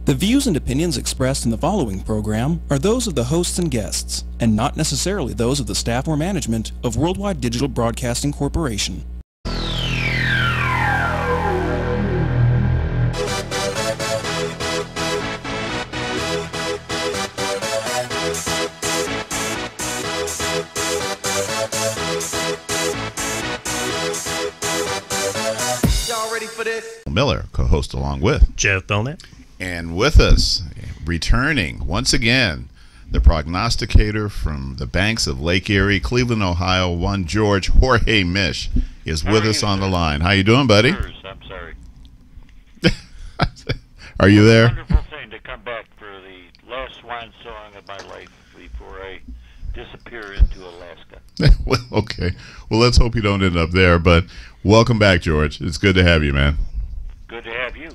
The views and opinions expressed in the following program are those of the hosts and guests, and not necessarily those of the staff or management of Worldwide Digital Broadcasting Corporation. Y'all ready for this? Miller, co-host along with Jeff Belknap. And with us, returning once again, the prognosticator from the banks of Lake Erie, Cleveland, Ohio, one Jorje Misch is with us on the line. How you doing, buddy? I'm sorry. Are you there? It's a wonderful thing to come back for the last swan song of my life before I disappear into Alaska. Well, okay. Well, let's hope you don't end up there, but welcome back, George. It's good to have you, man. Good to have you.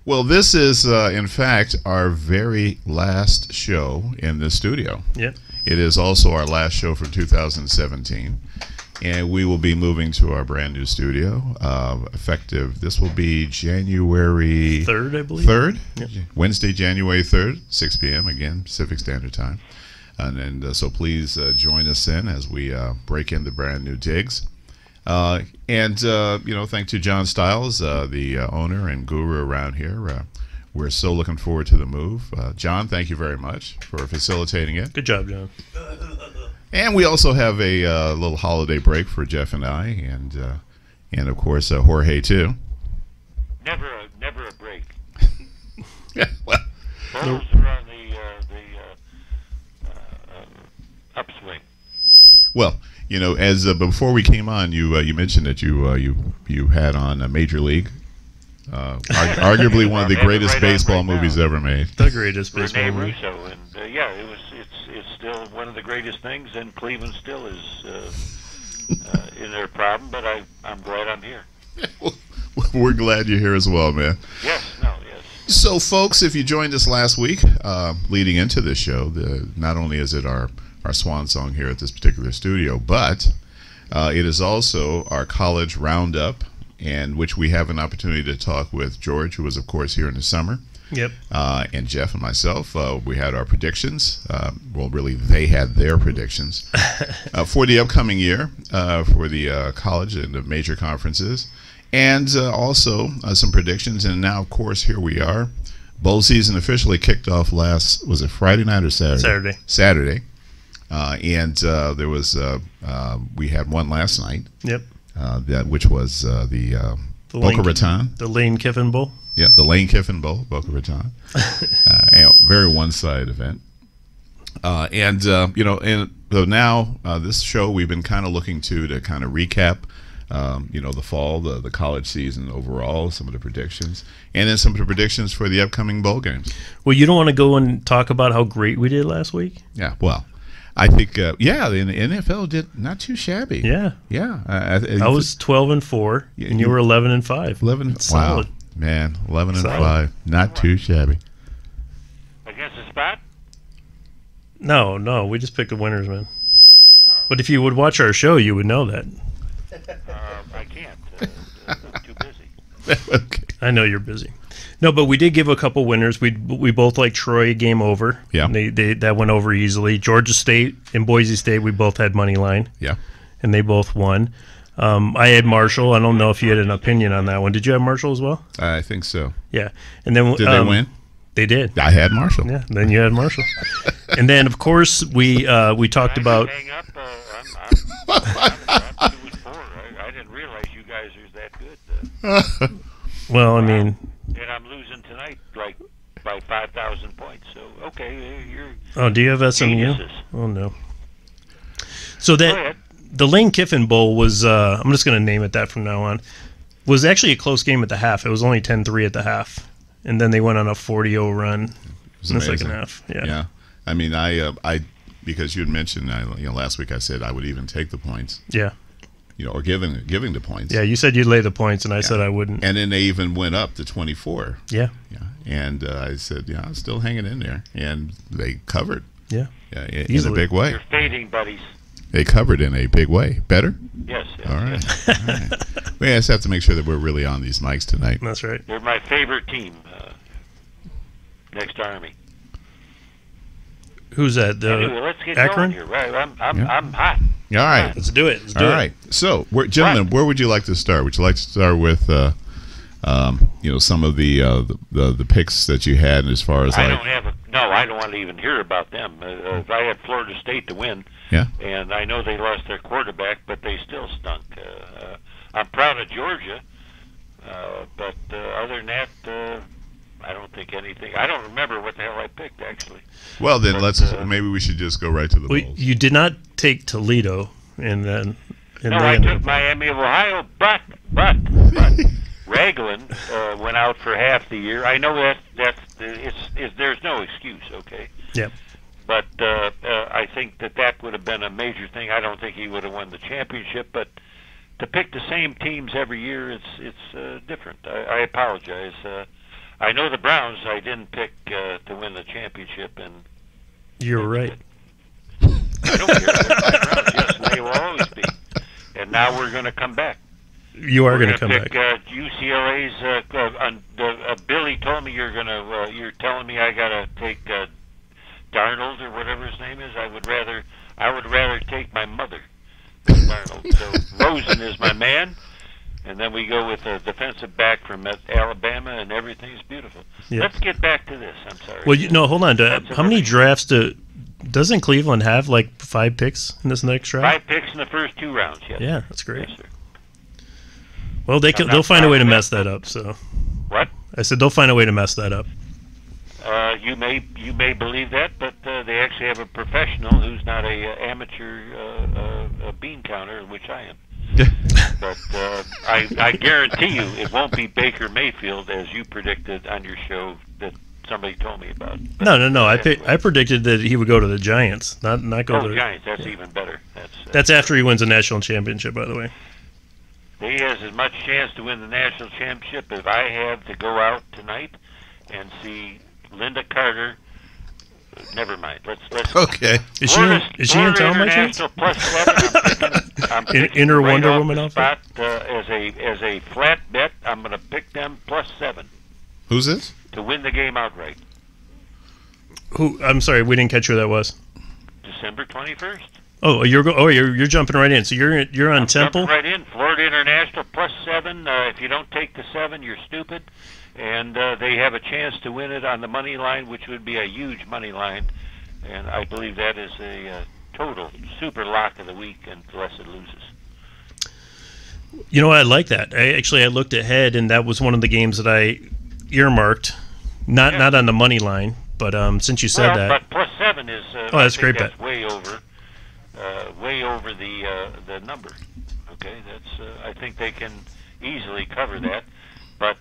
Well, this is, in fact, our very last show in the studio. Yep. It is also our last show for 2017, and we will be moving to our brand new studio, effective, this will be January 3rd, I believe. 3rd? Yep. Wednesday, January 3rd, 6 p.m., again, Pacific Standard Time. And so please join us in as we break in the brand new digs. Thanks to John Stiles, the owner and guru around here. We're so looking forward to the move. John, thank you very much for facilitating it. Good job, John. And we also have a little holiday break for Jeff and I, and of course Jorge too. Never a break. Yeah, well, Those are on the upswing. well, as before we came on, you mentioned that you had on Major League, arguably one of the greatest Right baseball now. movies ever made. The greatest baseball Rene movie. Russo, and it's still one of the greatest things, and Cleveland still is in their problem. But I'm glad I'm here. We're glad you're here as well, man. Yes. So, folks, if you joined us last week, leading into this show, not only is it our swan song here at this particular studio, but it is also our college roundup, in which we have an opportunity to talk with George, who was, of course, here in the summer. Yep. And Jeff and myself, we had our predictions. Really, they had their predictions for the upcoming year for the college and the major conferences. And also some predictions. And now, of course, here we are. Bowl season officially kicked off was it Friday night or Saturday? Saturday. There was, we had one last night. Yep. Which was the Boca Raton. The Lane Kiffin Bowl. Yeah, the Lane Kiffin Bowl, Boca Raton. Very one-sided event. And so now this show we've been kind of looking to kind of recap, the fall, the college season overall, some of the predictions, and then some of the predictions for the upcoming bowl games. Well, you don't want to go and talk about how great we did last week? Yeah, well, I think, the NFL did not too shabby. Yeah. Yeah. I was 12-4, and you were 11-5. 11. Solid. Wow, man, 11-5, not too shabby. Against the spot? No, we just picked the winners, man. But if you would watch our show, you would know that. I can't. I'm too busy. Okay. I know you're busy. No, but we did give a couple winners. We both like Troy game over. Yeah. That went over easily. Georgia State and Boise State, we both had money line. Yeah. And they both won. I had Marshall. I don't know if you had an opinion on that one. Did you have Marshall as well? I think so. Yeah. And then Did they win? They did. I had Marshall. Yeah. Then you had Marshall. And then of course we talked about. Hang up. I'm 2-4. I didn't realize you guys are that good. Well, I mean. And I'm losing tonight, like by 5,000 points. So okay, you're. Oh, do you have SMU? Geniuses. Oh no. So Go that ahead. the Lane Kiffin Bowl was. I'm just going to name it that from now on. Was actually a close game at the half. It was only 10-3 at the half, and then they went on a 40-0 run in the second half. Yeah. Yeah. I mean, I because you had mentioned, last week I said I would even take the points. Yeah. Or giving the points. Yeah, you said you'd lay the points, and I said I wouldn't. And then they even went up to 24. Yeah. Yeah. And I said, I'm still hanging in there, and they covered. Yeah. In a big way. You're fading, buddies. They covered in a big way. Better? Yes. All right. All right. We just have to make sure that we're really on these mics tonight. That's right. They're my favorite team. next to Army. Who's that? Anyway, let's get Akron? going here. Right, I'm hot. All right. Let's do it. All right. So, gentlemen, where would you like to start? Would you like to start with, some of the picks that you had as far as I don't want to even hear about them. I had Florida State to win. Yeah. And I know they lost their quarterback, but they still stunk. I'm proud of Georgia, but other than that, I don't think anything. I don't remember what the hell I picked, actually. Well, then maybe we should just go right to the Bulls. You did not take Toledo, and then. No, I took Miami of Ohio, but Ragland went out for half the year. I know there's no excuse, okay? Yep. But I think that would have been a major thing. I don't think he would have won the championship, but to pick the same teams every year, it's different. I apologize. I know the Browns. I didn't pick to win the championship, and you're right. I don't care. The Browns, yes, and they will always be. And now we're going to come back. You are going to come back. UCLA's. Billy told me you're telling me I got to take Darnold or whatever his name is. I would rather take my mother than Darnold. So Rosen is my man. And then we go with a defensive back from Alabama, and everything's beautiful. Yep. Let's get back to this. I'm sorry. Well, hold on. How many drafts doesn't Cleveland have? Like 5 picks in this next draft? 5 picks in the first 2 rounds. Yes. Yeah, that's great. Yes, sir. Well, they'll find a way to mess that up. So. What? I said they'll find a way to mess that up. You may believe that, but they actually have a professional who's not a amateur bean counter, which I am. But I guarantee you it won't be Baker Mayfield as you predicted on your show that somebody told me about. But no. I predicted that he would go to the Giants, not go to the Giants. That's even better. That's after he wins a national championship, by the way. He has as much chance to win the national championship as I have to go out tonight and see Linda Carter. Never mind. Let's. Okay. Is she in town by chance? I'm picking in her right Wonder off Woman the outfit? spot, as a flat bet, I'm going to pick them +7. Who's this? To win the game outright. Who? I'm sorry, we didn't catch who that was. December 21st. Oh, you're jumping right in. So you're on Temple. Jumping right in. Florida International +7. If you don't take the 7, you're stupid. And they have a chance to win it on the money line, which would be a huge money line. And I believe that is a total super lock of the week unless it loses. You know, I like that. I looked ahead, and that was one of the games that I earmarked. Not on the money line, but since you said that. But +7 is. That's a great bet. Way over the number. Okay, that's. I think they can easily cover that. But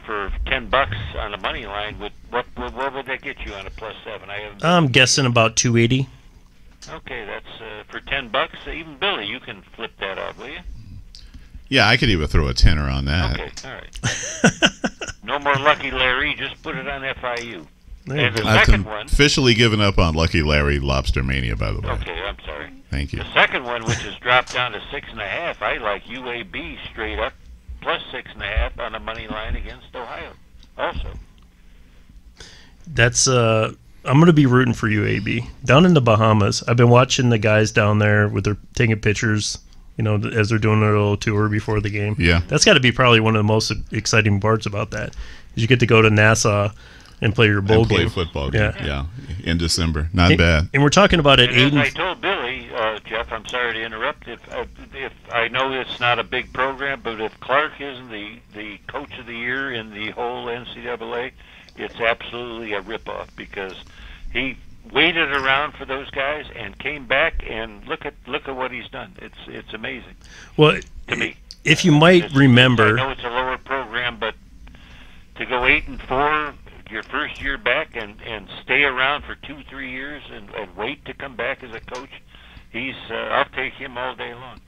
for $10 on the money line, what would that get you on a +7? I'm guessing about 280. Okay, that's for $10. Even Billy, you can flip that out, will you? Yeah, I could even throw a tenner on that. Okay, all right. No more Lucky Larry. Just put it on FIU. And the second one. Officially given up on Lucky Larry Lobster Mania, by the way. Okay, I'm sorry. Thank you. The second one, which has dropped down to 6.5, I like UAB straight up. +6.5 on the money line against Ohio. Also, that's I'm going to be rooting for UAB down in the Bahamas. I've been watching the guys down there with their taking pictures, as they're doing their little tour before the game. Yeah, that's got to be probably one of the most exciting parts about that. Is you get to go to Nassau and play your bowl game. Play football game. Yeah, in December. Not bad. And we're talking about it. As I told Billy, Jeff, I'm sorry to interrupt. If I know it's not a big program, but if Clark isn't the coach of the year in the whole NCAA, it's absolutely a ripoff because he waited around for those guys and came back and look at what he's done. It's amazing. Well, to me, if you might remember, I know it's a lower program, but to go 8-4. Your first year back and stay around for 2-3 years and wait to come back as a coach, I'll take him all day long.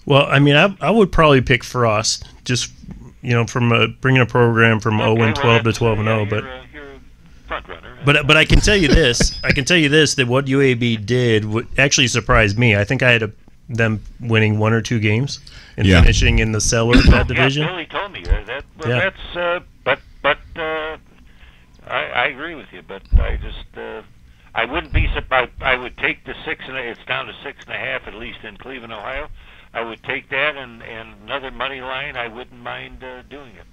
Well, I mean, I would probably pick Frost, just from bringing a program from 0-12 to 12-0, but you're a front runner. But I can tell you this, that what UAB did would actually surprised me. I think I had them winning 1 or 2 games and finishing in the cellar of that division. Yeah, Billy told me that. Well, that's I I agree with you, but I just I wouldn't be surprised. I would take the 6.5. It's down to 6.5 at least in Cleveland, Ohio. I would take that and another money line. I wouldn't mind doing it.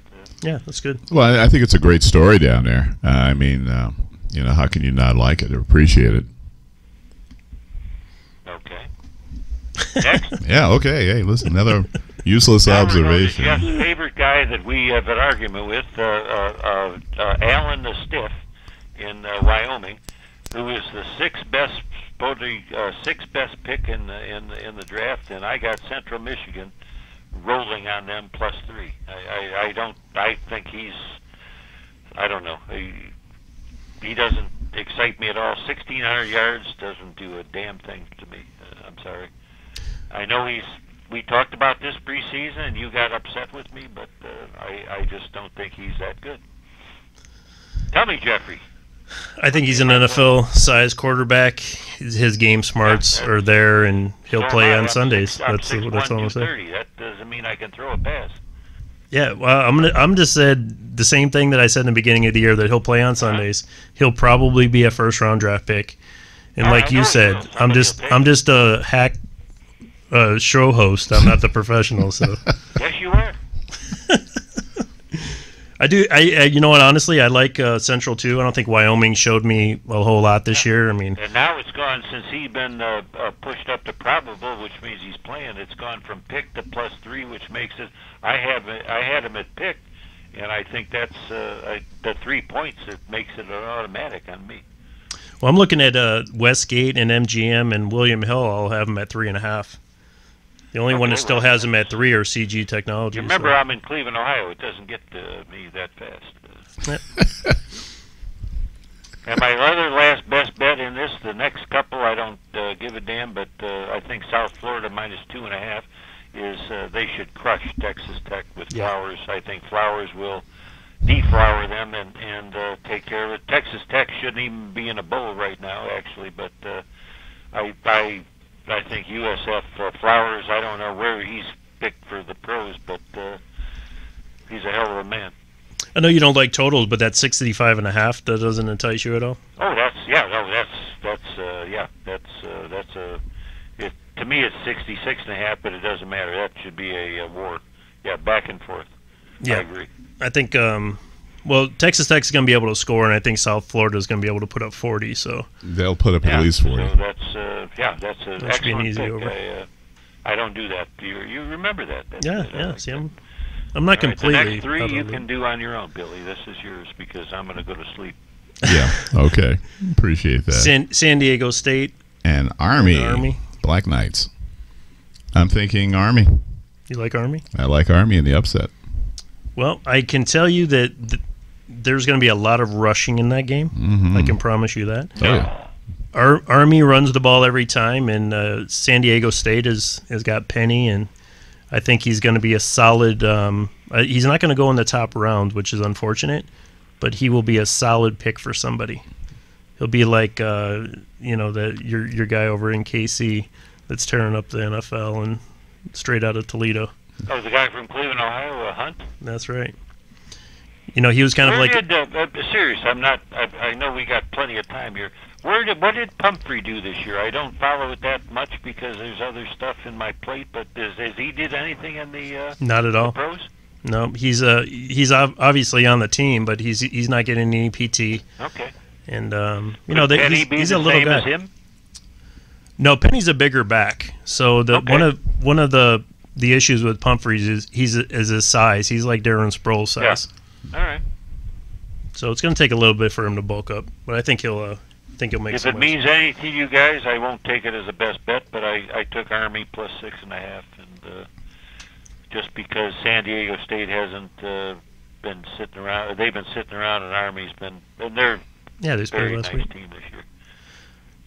Yeah, that's good. Well, I think it's a great story down there. I mean, how can you not like it or appreciate it? Okay. Next. Yeah, okay. Hey, listen, another useless observation. Jeff's favorite guy that we have an argument with, Alan the Stiff in Wyoming, who is the sixth best pick in the draft, and I got Central Michigan rolling on them +3. I think I don't know. He doesn't excite me at all. 1,600 yards doesn't do a damn thing to me. I'm sorry. I know we talked about this preseason, and you got upset with me, but I just don't think he's that good. Tell me, Jeffrey. I think he's an NFL-sized quarterback. His game smarts are there, and he'll play on Sundays. That's all I'm saying. That doesn't mean I can throw a pass. Yeah, well, I'm just said the same thing that I said in the beginning of the year, that he'll play on Sundays. He'll probably be a first-round draft pick, and like you said, I'm just a hack show host. I'm not the professional. So yes, you are. I do. You know what? Honestly, I like Central too. I don't think Wyoming showed me a whole lot this year. I mean, and now it's gone since he's been pushed up to probable, which means he's playing. It's gone from pick to +3, which makes it. I had him at pick, and I think that's the 3 points that makes it an automatic on me. Well, I'm looking at Westgate and MGM and William Hill. I'll have them at 3.5. The only one that still has them at 3 are CG Technology. You remember, I'm in Cleveland, Ohio. It doesn't get to me that fast. And my other last best bet in this, the next couple, I don't give a damn, but I think South Florida -2.5 is they should crush Texas Tech with Flowers. I think Flowers will deflower them and take care of it. Texas Tech shouldn't even be in a bowl right now, actually, but I think USF Flowers, I don't know where he's picked for the pros, but he's a hell of a man. I know you don't like totals, but that 65.5, that doesn't entice you at all? Oh, to me it's 66.5, but it doesn't matter. That should be a war. Yeah, back and forth. Yeah. I agree. I think well, Texas Tech is going to be able to score, and I think South Florida is going to be able to put up 40. So they'll put up at least 40. So that's an excellent easy pick. Over. I don't do that. You remember that? Yeah. See, I'm not completely. The next 3 you can do on your own, Billy. This is yours because I'm going to go to sleep. Yeah. Okay. Appreciate that. San Diego State and Army. Black Knights. I'm thinking Army. You like Army? I like Army in the upset. Well, I can tell you that there's going to be a lot of rushing in that game. Mm-hmm. I can promise you that. Oh, yeah. Army runs the ball every time, and San Diego State has got Penny, and I think he's going to be a solid. He's not going to go in the top round, which is unfortunate, but he will be a solid pick for somebody. He'll be like your guy over in KC that's tearing up the NFL and straight out of Toledo. Oh, the guy from Cleveland, Ohio, Hunt. That's right. He was kind of like. Serious. I know we got plenty of time here. What did Pumphrey do this year? I don't follow it that much because there's other stuff in my plate. But has he did anything in the not at all pros? No, he's obviously on the team, but he's not getting any PT. Okay. And he's a little guy. As him? No, Penny's a bigger back. So one of the issues with Pumphrey is his size. He's like Darren Sproles size. Yeah. All right. So it's going to take a little bit for him to bulk up, but I think he'll make. If it means anything to you guys, I won't take it as a best bet, but I took Army +6.5, and just because San Diego State hasn't been sitting around, they've been sitting around, and Army's been, and they're they very nice team this year.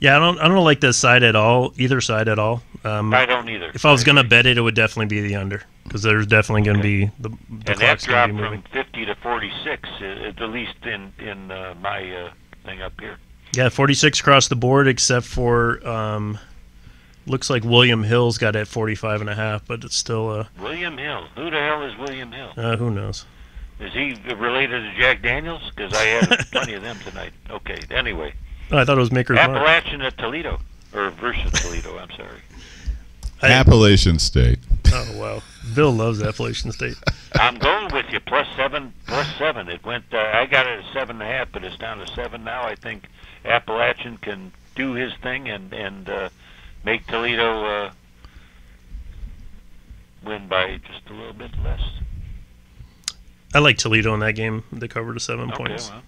Yeah, I don't like this side at all, either side at all. I don't either. If I was going to bet it, it would definitely be the under, because there's definitely going to be the and clock's that going to be dropped moving. from 50 to 46, at least in my thing up here. Yeah, 46 across the board, except for looks like William Hill's got it at 45.5, but it's still William Hill. Who the hell is William Hill? Who knows? Is he related to Jack Daniels? Because I had plenty of them tonight. Okay, anyway. Oh, I thought it was Maker's Mark. Appalachian at Toledo. Or versus Toledo, I'm sorry. Appalachian State. Oh, wow. Bill loves Appalachian State. I'm going with you. +7. It went. I got it at 7.5, but it's down to 7 now. I think Appalachian can do his thing and make Toledo win by just a little bit less. I like Toledo in that game. They covered 7 points. Well,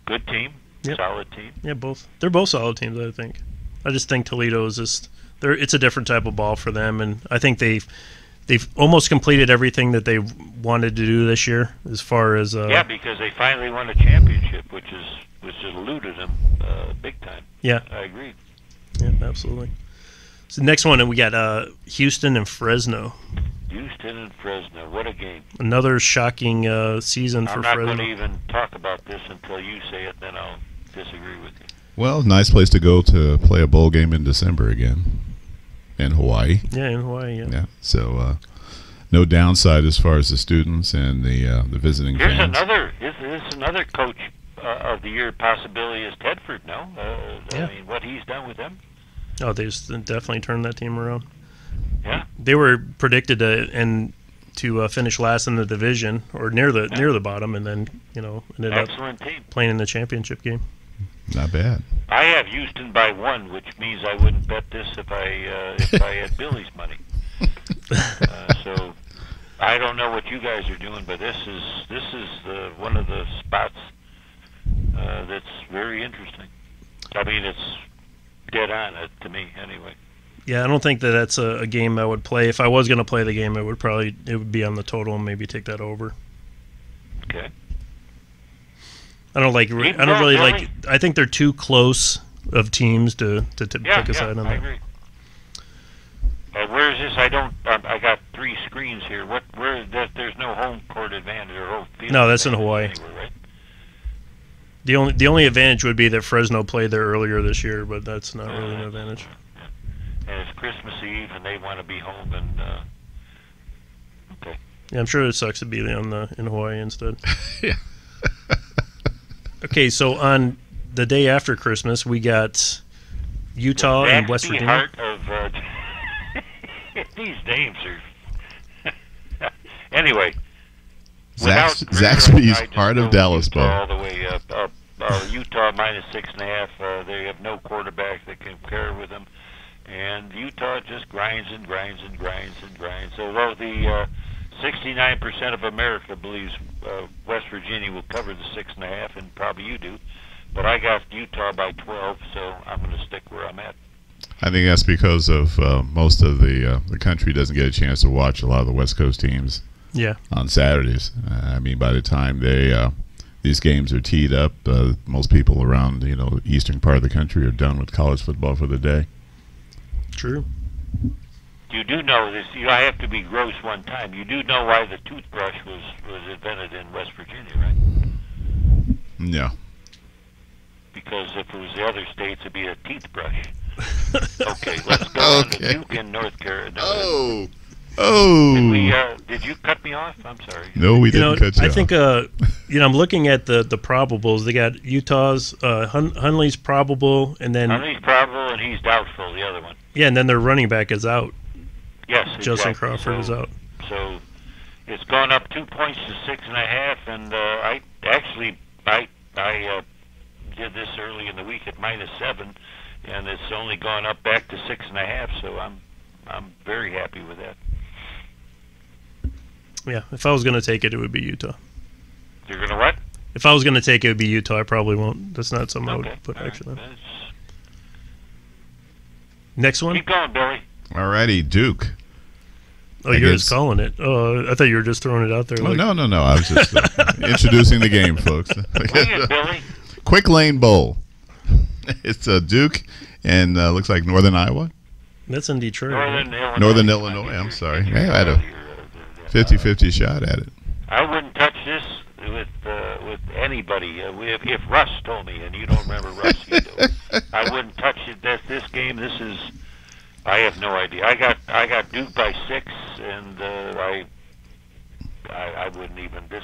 good team. Yep. Solid team. Yeah, both. They're both solid teams, I think. I just think Toledo is just it's a different type of ball for them, and I think they've almost completed everything that they wanted to do this year as far as yeah, because they finally won a championship, which has eluded them big time. Yeah, I agree. Yeah, absolutely. So next one, we got Houston and Fresno. Houston and Fresno, what a game! Another shocking season for Fresno. I'm not going to even talk about this until you say it, then I'll disagree with you. Well, nice place to go to play a bowl game in December again. In Hawaii. Yeah, in Hawaii, yeah. So no downside as far as the students and the visiting fans. Here's another coach of the year possibility is Tedford, no? Yeah. I mean, what he's done with them. Oh, they just definitely turned that team around. Yeah. They were predicted to finish last in the division or near the bottom, and then ended Excellent up team. playing in the championship game. Not bad. I have Houston by 1, which means I wouldn't bet this if I had Billy's money. So I don't know what you guys are doing, but this is one of the spots that's very interesting. I mean, it's dead on to me anyway. Yeah, I don't think that's a game I would play. If I was going to play the game, it would be on the total and maybe take that over. Okay. I don't really like. I think they're too close of teams to pick a side on that. I agree. Where is this? I got 3 screens here. There's no home court advantage or home field. No, that's in Hawaii. Anywhere, right? The only advantage would be that Fresno played there earlier this year, but that's not really an advantage. Yeah. And it's Christmas Eve, and they want to be home, and okay. Yeah, I'm sure it sucks to be in Hawaii instead. Yeah. Okay, so on the day after Christmas, we got Utah and West Virginia. Heart of these names are anyway. Zaxby's Heart of Dallas Bowl. All the way up. Utah -6.5. They have no quarterback that can compare with them, and Utah just grinds and grinds and grinds and grinds. Although the 69% of America believes West Virginia will cover the 6.5, and probably you do. But I got Utah by 12, so I'm going to stick where I'm at. I think that's because of most of the country doesn't get a chance to watch a lot of the West Coast teams. Yeah. On Saturdays. I mean, by the time these games are teed up, most people around the eastern part of the country are done with college football for the day. True. You do know this. I have to be gross one time. You do know why the toothbrush was invented in West Virginia, right? Yeah. Because if it was the other states, it'd be a teeth brush. Okay, let's go on to Duke in North Carolina. Oh. Did you cut me off? I'm sorry. No, we didn't cut you off. I think, I'm looking at the probables. They got Utah's, Hunley's probable, and then... Hunley's probable, and he's doubtful, the other one. Yeah, and then their running back is out. Yes, Justin exactly. Crawford is out. So it's gone up 2 points to 6.5, and I did this early in the week at -7, and it's only gone up back to 6.5. So I'm very happy with that. Yeah, if I was going to take it, it would be Utah. You're going to what? If I was going to take it, it would be Utah. I probably won't. That's not something I would put extra on. Next one? Keep going, Billy. Alrighty, Duke. Oh, you're just calling it. Oh, I thought you were just throwing it out there. Oh, no. I was just introducing the game, folks. Bring it, Billy. Quick Lane Bowl. It's Duke and looks like Northern Iowa. That's in Detroit. Northern Illinois. I'm sorry. Hey, I had a 50-50 shot at it. I wouldn't touch this with anybody. If Russ told me, and you don't remember Russ, you do. I wouldn't touch it. This game. I have no idea. I got Duke by 6, and I wouldn't even. This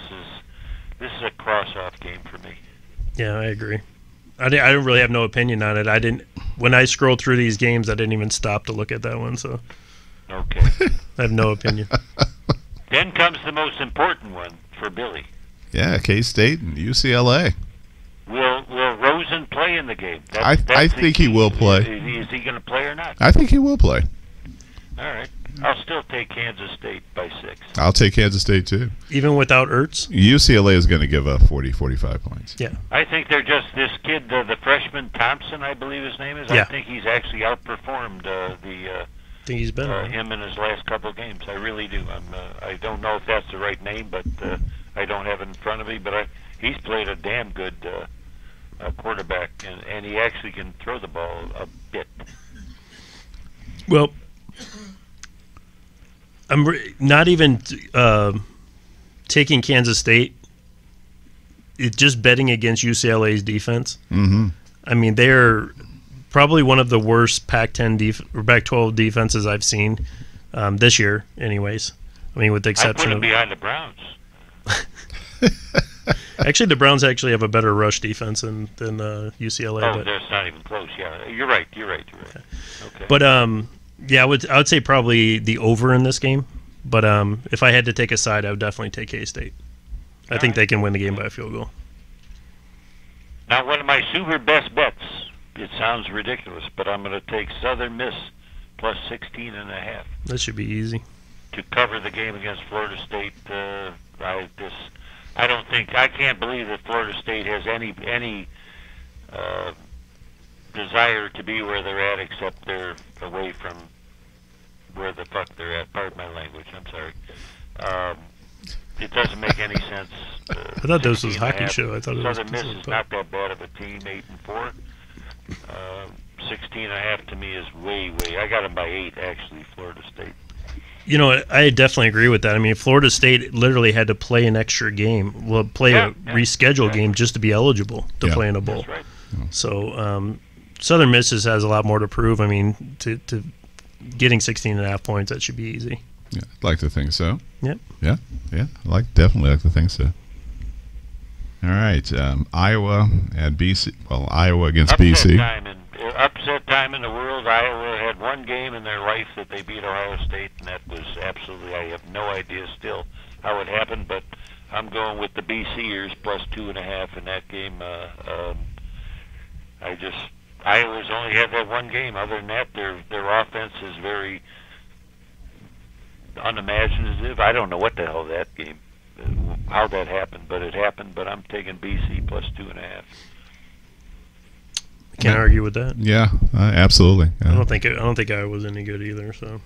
is a cross-off game for me. Yeah, I agree. I don't really have no opinion on it. When I scrolled through these games, I didn't even stop to look at that one, so Okay. I have no opinion. Then comes the most important one for Billy. Yeah, K-State and UCLA. Will Rosen play in the game? I think he will play. Is he going to play or not? I think he will play. All right. I'll still take Kansas State by 6. I'll take Kansas State, too. Even without Ertz? UCLA is going to give up 40, 45 points. Yeah. I think they're just this kid, the freshman Thompson, I believe his name is. Yeah. I think he's actually outperformed I think he's been him in his last couple of games. I really do. I don't know if that's the right name, but I don't have it in front of me. But he's played a damn good quarterback, and he actually can throw the ball a bit. Well, I'm not even taking Kansas State. It's just betting against UCLA's defense. Mm-hmm. I mean, they're probably one of the worst Pac-10 or Pac-12 defenses I've seen this year, anyways. I mean, with the I exception put him of behind the Browns. actually, the Browns actually have a better rush defense than UCLA. Oh, but, that's not even close. Yeah, you're right. Okay. but yeah, I would say probably the over in this game. But if I had to take a side, I would definitely take K-State. I think they can win the game by a field goal. Now, one of my super best bets. It sounds ridiculous, but I'm going to take Southern Miss plus 16.5 That should be easy. to cover the game against Florida State. I can't believe that Florida State has any desire to be where they're at, except they're away from where the fuck they're at. Pardon my language. I'm sorry. It doesn't make any sense. I thought this was a hockey 16.5. show. I thought it was Southern Miss is not that bad of a team, 8-4. 16.5 to me is way. I got them by 8 actually. Florida State. You know, I definitely agree with that. I mean, Florida State literally had to play an extra game, a rescheduled game just to be eligible to play in a bowl. That's right. So Southern Miss has a lot more to prove. I mean, to getting 16.5 points, that should be easy. Yeah, I'd like to think so. Yep. Yeah. Definitely like to think so. All right, Iowa and BC. Well, Iowa against BC. Upset time in the world. Iowa had one game in their life that they beat Ohio State, and that was absolutely. I have no idea still how it happened, but I'm going with the BCers plus 2.5 in that game. Iowa's only had that one game. Other than that, their offense is very unimaginative. I don't know what the hell that game, how that happened, but it happened. But I'm taking BC plus 2.5. Can't argue with that. Yeah, absolutely. I don't think I was any good either. So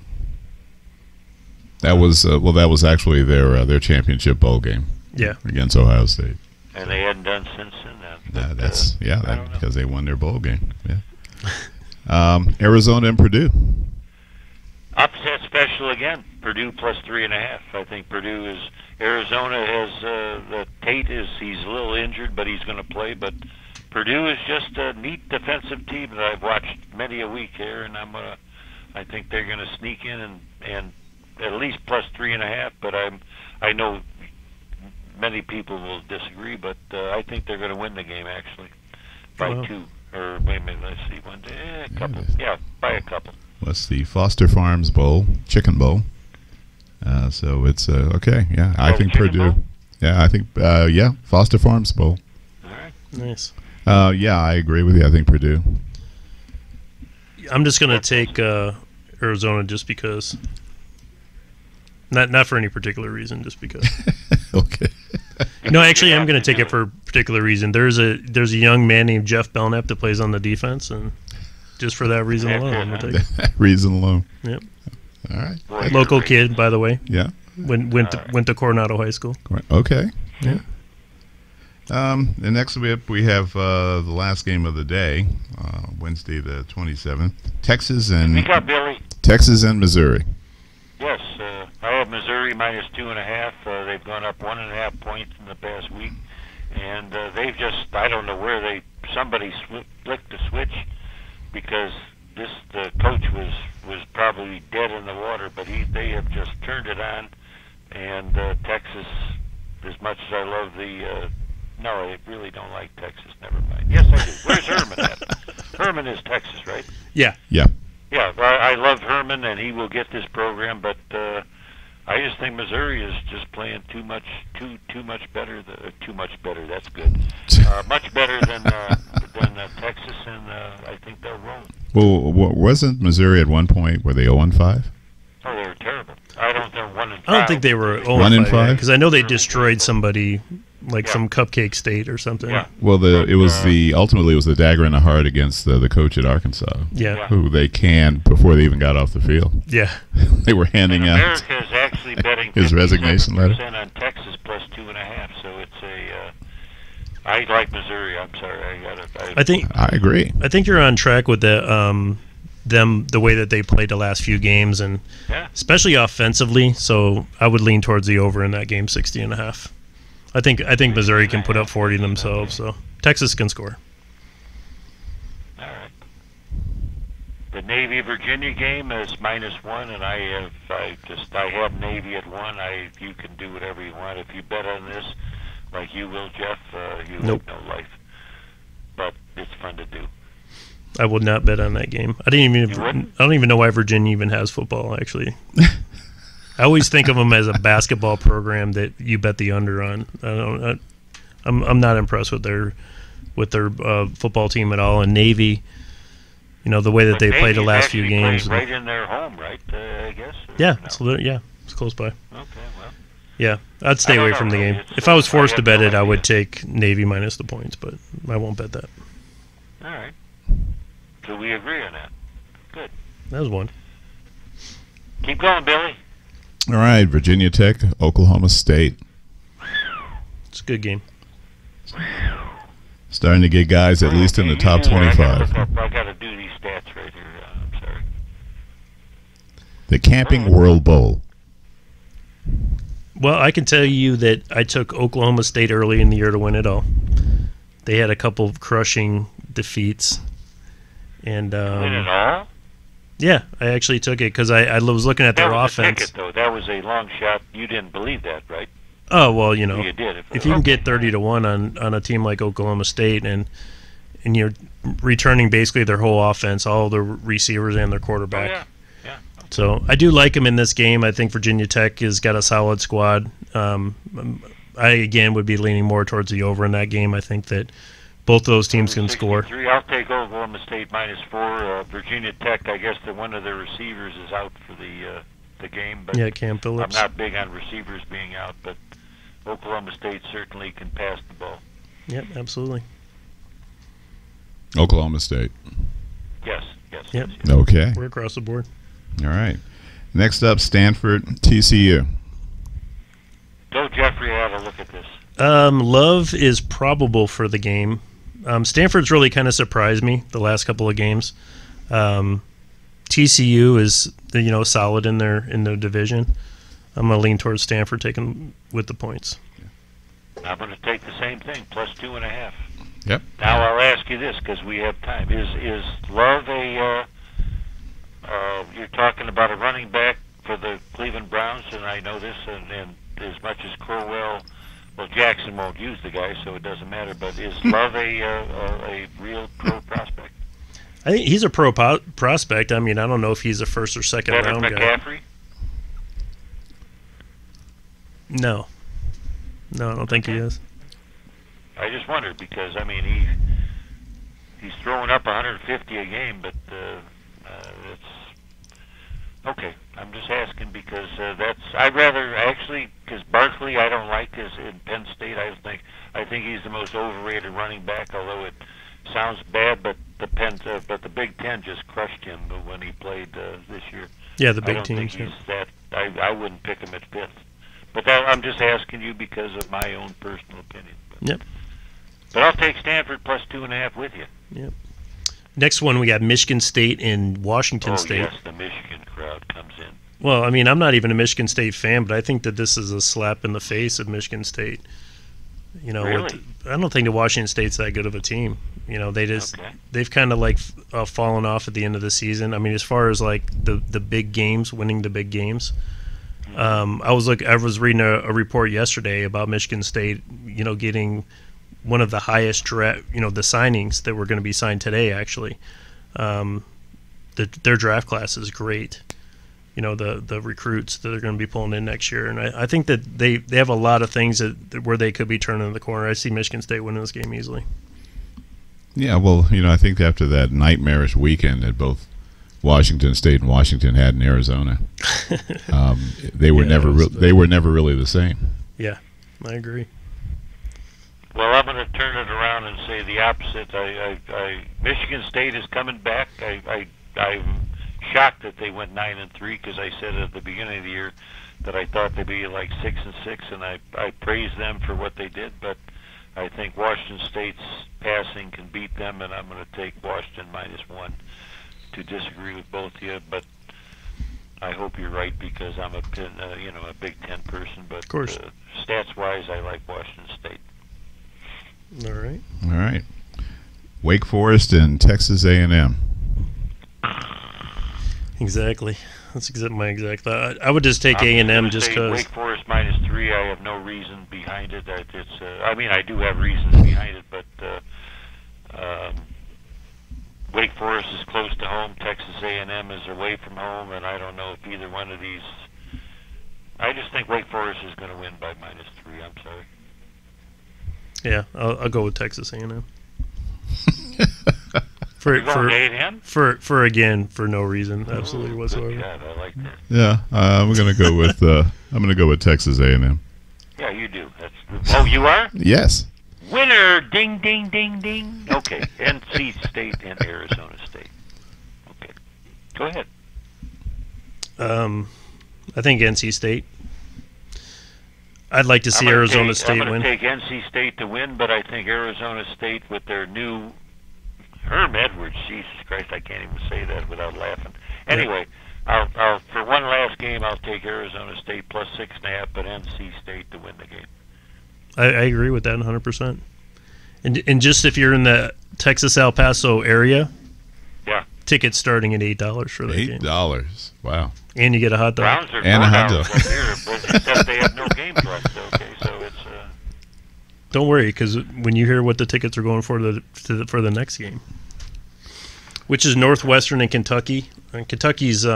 that was actually their championship bowl game. Yeah, against Ohio State. And they hadn't done since then. Because they won their bowl game. Yeah. Arizona and Purdue. Upset special again. Purdue plus 3.5. I think Purdue is. Arizona has the Tate he's a little injured, but he's going to play. But Purdue is just a neat defensive team that I've watched many a week here, and I think they're going to sneak in and at least plus 3.5. But I know many people will disagree, but I think they're going to win the game actually by 2. Or wait a minute, let's see, a couple. Yeah, by a couple. What's the Foster Farms Bowl, Chicken Bowl? So it's okay. Yeah, I think Purdue. Bowl? Yeah, I think Foster Farms Bowl. All right. nice. Yeah, I agree with you. I think Purdue. I'm just going to take Arizona just because. Not for any particular reason, just because. Okay. No, actually, I'm going to take it for a particular reason. There's a young man named Jeff Belknap that plays on the defense, and just for that reason alone, I'm going to take it. That reason alone. Yep. All right. Boy, Local kid, by the way. Yeah. Went to Coronado High School. Okay. Yeah. And next we have the last game of the day, Wednesday the 27th. Texas and Missouri. Yes, I have Missouri minus 2.5. They've gone up 1.5 points in the past week, and they've just, I don't know where somebody flicked the switch, because the coach was probably dead in the water, but they have just turned it on. And Texas, as much as I love the, no, I really don't like Texas. Never mind. Yes, I do. Where's Herman at? Herman is Texas, right? Yeah. Yeah. Yeah, I love Herman, and he will get this program, but I just think Missouri is just playing too much better. Too much better. That's good. Much better than Texas, and I think they'll roll. Well, wasn't Missouri at one point, were they 0-5? Oh, they were terrible. I don't think 1-5. I don't think they were 1-5 because I know they destroyed somebody like Yeah. some Cupcake State or something. Yeah. Well, ultimately it was the dagger in the heart against the coach at Arkansas, Yeah. who they canned before they even got off the field. Yeah. They were handing And out America is actually betting his resignation letter. 57% on Texas plus 2.5. So it's a. I like Missouri. I'm sorry. I agree. I think you're on track with the the way that they played the last few games, and Yeah. especially offensively. So I would lean towards the over in that game, 60.5. I think Missouri can put up 40 themselves. So Texas can score. All right. The Navy Virginia game is -1, and I have Navy at 1. You can do whatever you want. If you bet on this, like you will, Jeff, you Nope. have no life. But it's fun to do. I would not bet on that game. I don't even know why Virginia even has football. Actually, I always think of them as a basketball program that you bet the under on. I'm not impressed with their football team at all. And Navy, the way that But they played the Navy's last few actually games. played right in their home, right? I guess. Or Yeah, no? it's close by. Okay, well. Yeah, I'd stay I don't away know, from the game. it's, If I was I forced to have bet no it, I would idea. take Navy minus the points, but I won't bet that. All right. So we agree on that. Good. That was one. Keep going, Billy. All right, Virginia Tech, Oklahoma State. It's a good game. Starting to get guys at least in the top 25. I got to do these stats right here. I'm sorry. The Camping World Bowl. Well, I can tell you that I took Oklahoma State early in the year to win it all. They had a couple of crushing defeats. And Win it all? yeah, I actually took it because I was looking at their That was offense. a ticket, though. That was a long shot. You didn't believe that, right? Oh, well, You did. if you can get 30-1 on a team like Oklahoma State and you're returning basically their whole offense, all the receivers and their quarterback. Oh, yeah. Yeah. So I do like them in this game. I think Virginia Tech has got a solid squad. I, again, would be leaning more towards the over in that game. I think that both of those teams can score. 63. I'll take Oklahoma State -4. Virginia Tech, I guess that one of their receivers is out for the game. But Yeah, Cam Phillips. I'm not big on receivers being out, but Oklahoma State certainly can pass the ball. Yep, absolutely. Oklahoma State. Yes. Yep. Okay. We're across the board. All right. Next up, Stanford, TCU. Go, Jeffrey, have a look at this. Love is probable for the game. Stanford's really kind of surprised me the last couple of games. TCU is solid in their division. I'm gonna lean towards Stanford taking with the points. I'm going to take the same thing, +2.5. Yep. Now I'll ask you this because we have time. Is Love a? You're talking about a running back for the Cleveland Browns, and I know this, and as much as Corwell, well, Jackson won't use the guy, so it doesn't matter. But is Love a real pro prospect? I think he's a pro prospect. I mean, I don't know if he's a first or second Better round than guy. McCaffrey? No, I don't think he is. I just wondered because I mean he's throwing up 150 a game, but it's okay. I'm just asking because I'd rather actually because Barkley I don't like is in Penn State. I think he's the most overrated running back. Although it sounds bad, but the Big Ten just crushed him when he played this year. Yeah, the I big don't teams. think he's that. I wouldn't pick him at 5th. But I'm just asking you because of my own personal opinion. Yep. But I'll take Stanford +2.5 with you. Yep. Next one, we got Michigan State and Washington State. Yes, the Michigan crowd comes in. Well, I mean, I'm not even a Michigan State fan, but I think that this is a slap in the face of Michigan State. Really? I don't think the Washington State's that good of a team. They've kind of like fallen off at the end of the season. I mean, as far as like the big games, winning the big games, I was reading a report yesterday about Michigan State, getting one of the highest draft, the signings that were going to be signed today. Actually, their draft class is great. The recruits that they're going to be pulling in next year, and I think that they have a lot of things where they could be turning the corner. I see Michigan State winning this game easily. Yeah, well, I think after that nightmarish weekend that both Washington State and Washington had in Arizona, they were never really the same. Yeah, I agree. Well, I'm going to turn it around and say the opposite. Michigan State is coming back. I'm shocked that they went 9-3 because I said at the beginning of the year that I thought they'd be like 6-6, and I praised them for what they did. But I think Washington State's passing can beat them, and I'm going to take Washington -1 to disagree with both of you. But I hope you're right because I'm a Big Ten person. But of course, stats-wise, I like Washington State. All right. All right. Wake Forest and Texas A&M. Exactly. That's my exact thought. I would just take A&M just because. Wake Forest -3. I have no reason behind it. I do have reasons behind it, but Wake Forest is close to home. Texas A&M is away from home, and I don't know if either one of these. I just think Wake Forest is going to win by -3. I'm sorry. Yeah, I'll go with Texas A&M. For no reason, absolutely whatsoever. God, I like that. Yeah, I'm gonna go with Texas A&M. Yeah, you do. You are? Yes. Winner! Ding, ding, ding, ding. Okay, NC State and Arizona State. Okay, go ahead. I think NC State. I'd like to see Arizona State win. I'm going to take NC State to win, but I think Arizona State with their new Herm Edwards, Jesus Christ, I can't even say that without laughing. Anyway, I'll for one last game, I'll take Arizona State +6.5, but NC State to win the game. I agree with that 100%. And just if you're in the Texas El Paso area, yeah, tickets starting at $8 for that game. $8. Wow. And you get a hot dog. Browns are and a hot dog. Except they have no games left. Okay, so it's. Don't worry, because when you hear what the tickets are going for for the next game, which is Northwestern and Kentucky, and Kentucky's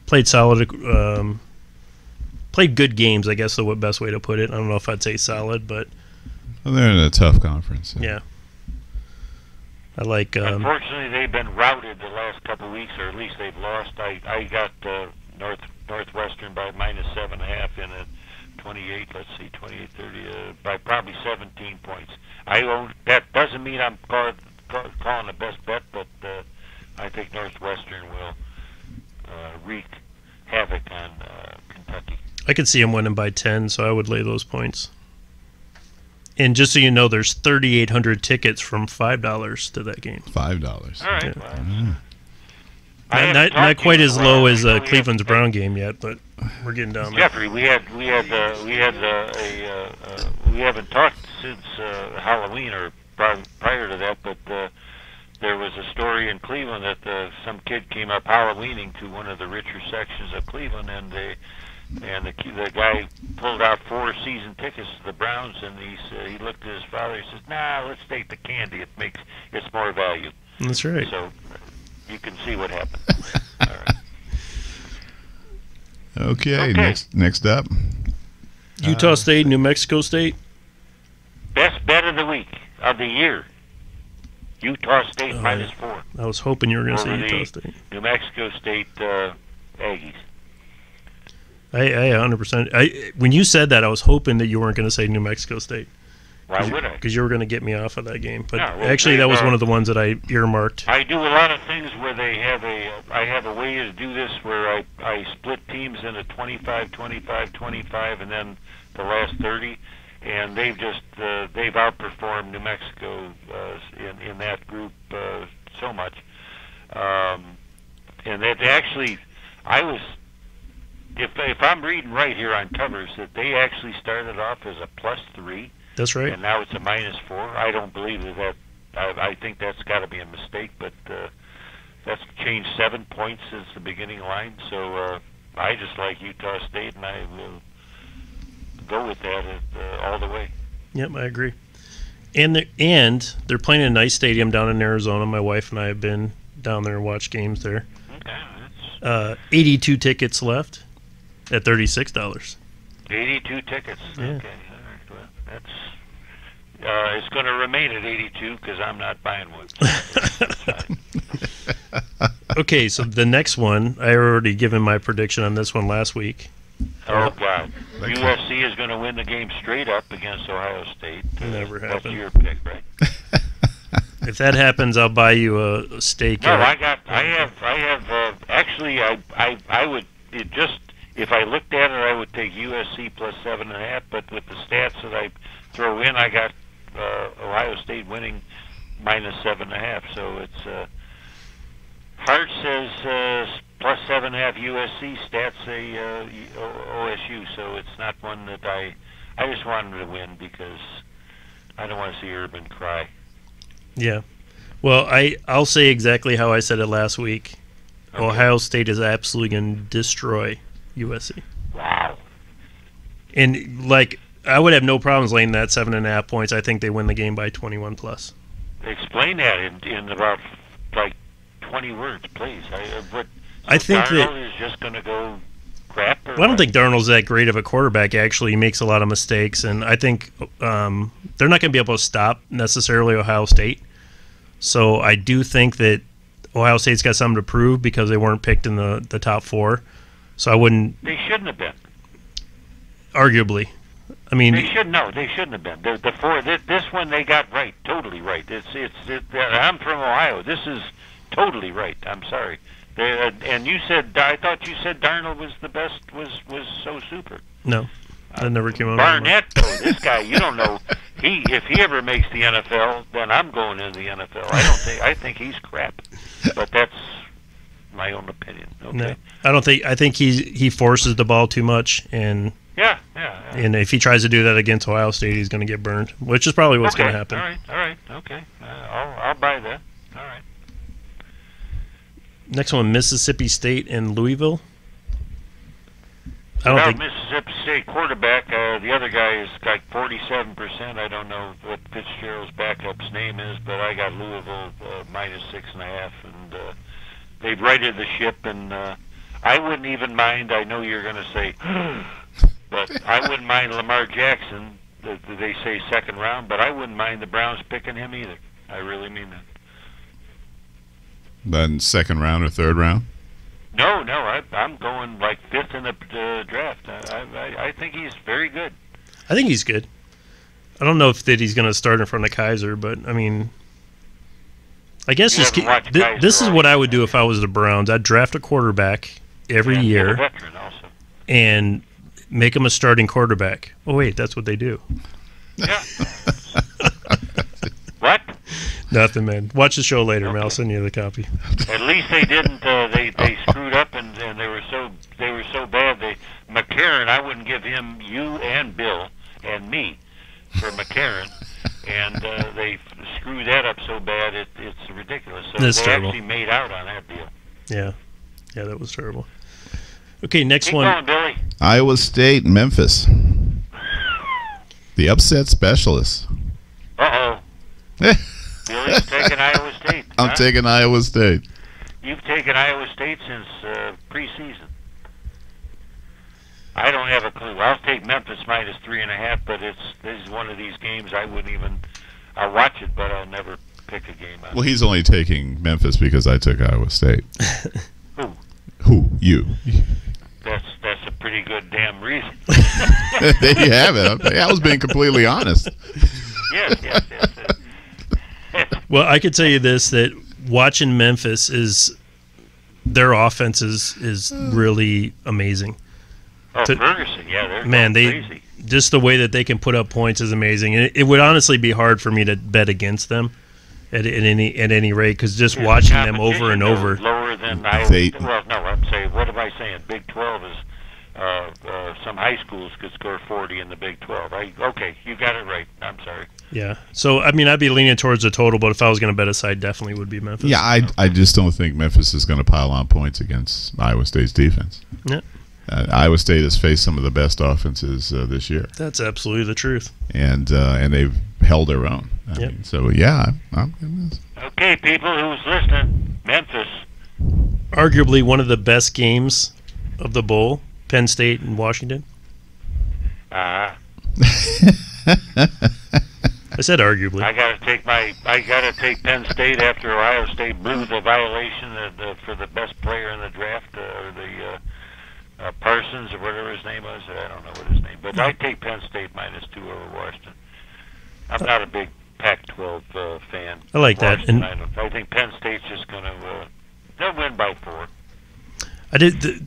played solid, played good games. I guess the best way to put it. I don't know if I'd say solid, but they're in a tough conference. Yeah. I like. Unfortunately, they've been routed the last couple of weeks, or at least they've lost. I got Northwestern by -7.5 in a 28. Let's see, 28-30 by probably 17 points. That doesn't mean I'm calling the best bet, but I think Northwestern will wreak havoc on Kentucky. I could see them winning by 10, so I would lay those points. And just so you know, there's 3,800 tickets from $5 to that game. $5. All right. Yeah. Well, not quite as low as Cleveland's Brown game yet, but we're getting down there. Jeffrey, we haven't talked since Halloween or prior to that, but there was a story in Cleveland that some kid came up Halloweening to one of the richer sections of Cleveland, and the guy pulled out 4 season tickets to the Browns, and he looked at his father. He says, "Nah, let's take the candy. It's more value." That's right. So you can see what happened. All right. Okay. Next up, Utah State, New Mexico State. Best bet of the week of the year. Utah State -4. I was hoping you were going to say Utah State. New Mexico State Aggies. I 100%. When you said that, I was hoping that you weren't going to say New Mexico State. Why would I? Because you were going to get me off of that game. But No, well, actually, that was one of the ones that I earmarked. I do a lot of things where I have a way to do this where I split teams into 25, 25, 25, and then the last 30. And they've outperformed New Mexico in that group so much. And that actually, if I'm reading right here on covers, that they actually started off as a +3. That's right. And now it's a -4. I don't believe that. I think that's got to be a mistake, but that's changed 7 points since the beginning line. So I just like Utah State, and I will go with that all the way. Yep, I agree. And they're playing in a nice stadium down in Arizona. My wife and I have been down there and watched games there. Okay, 82 tickets left at $36. 82 tickets. Yeah. Okay, all right. Well, that's it's going to remain at 82 because I'm not buying one. That's fine. Okay, so the next one, I already given my prediction on this one last week. Oh, God. USC is going to win the game straight up against Ohio State. Never That's happened. your pick, right? If that happens, I'll buy you a steak. No, actually, I would, if I looked at it, I would take USC plus 7.5, but with the stats that I throw in, I got Ohio State winning minus 7.5, so it's, Heart says plus 7.5 USC, stats say OSU, so it's not one that I just want them to win because I don't want to see Urban cry. Yeah. Well, I'll say exactly how I said it last week. Okay. Ohio State is absolutely going to destroy USC. Wow. And, like, I would have no problems laying that 7.5 points. I think they win the game by 21 plus. Explain that in about, like, 20 words, please. I think Darnold is just going to go crap? Well, I don't think Darnold's that great of a quarterback, actually. He makes a lot of mistakes, and I think they're not going to be able to stop necessarily Ohio State. So I do think that Ohio State's got something to prove because they weren't picked in the top 4. So I wouldn't... They shouldn't have been. Arguably. I mean... They shouldn't have been. The 4, this one they got right, totally right. I'm from Ohio. This is totally right. I'm sorry. And you said, I thought you said Darnold was the best, was so super. No, that never came out. Barnett, though, this guy, you don't know. If he ever makes the NFL, then I'm going into the NFL. I think he's crap, but that's my own opinion. Okay. No, I don't think. I think he forces the ball too much, and yeah. And if he tries to do that against Ohio State, he's going to get burned, which is probably what's going to happen. All right, okay. I'll buy that. All right. Next one, Mississippi State and Louisville. I don't think Mississippi State quarterback. The other guy is like 47%. I don't know what Fitzgerald's backup's name is, but I got Louisville minus 6.5, and they've righted the ship. And I wouldn't even mind. I know you're going to say, but I wouldn't mind Lamar Jackson. They say second round, but I wouldn't mind the Browns picking him either. I really mean that. Then second round or third round? No, I'm going like 5th in the draft. I think he's very good. I think he's good. I don't know if he's going to start in front of Kaiser, but I mean, I guess this is what I would do if I was the Browns. I'd draft a quarterback every year, a veteran also, and make him a starting quarterback. Oh wait, that's what they do. Yeah. What? Nothing, man. Watch the show later, man. I'll send you the copy. At least they didn't. They screwed up, and they were so bad. McCarron, I wouldn't give him you and Bill and me for McCarron, and they screwed that up so bad it's ridiculous. So That's they terrible. actually made out on that deal. Yeah, that was terrible. Okay, next Keep one. going, Billy. Iowa State, Memphis. The upset specialist. Uh-oh. Billy's taking Iowa State. I'm taking Iowa State. You've taken Iowa State since preseason. I don't have a clue. I'll take Memphis minus 3.5, but this is one of these games I wouldn't even. I'll watch it, but I'll never pick a game on. Well, he's only taking Memphis because I took Iowa State. Who? Who? You. That's a pretty good damn reason. There you have it. I was being completely honest. Yes. Well, I could tell you this, that watching Memphis their offense is really amazing. Oh, Ferguson, they're crazy. Just the way that they can put up points is amazing. And it would honestly be hard for me to bet against them at any rate, because just watching them over and over. Lower than Iowa. Well, no, I'm saying, what am I saying? Big 12 is some high schools could score 40 in the Big 12. Okay, you got it right. I'm sorry. Yeah. So, I mean, I'd be leaning towards the total, but if I was going to bet a side, definitely would be Memphis. Yeah, I just don't think Memphis is going to pile on points against Iowa State's defense. Yeah. Iowa State has faced some of the best offenses this year. That's absolutely the truth. And they've held their own. I mean, so, yeah, I'm in this. Okay, people who's listening, Memphis. Arguably one of the best games of the bowl, Penn State and Washington. Uh-huh. I said arguably. I gotta take Penn State after Ohio State blew the violation for the best player in the draft, or the Parsons or whatever his name was. I don't know what his name, but I take Penn State -2 over Washington. I'm not a big Pac-12 fan. I like that. And I think Penn State's just gonna they'll win by 4.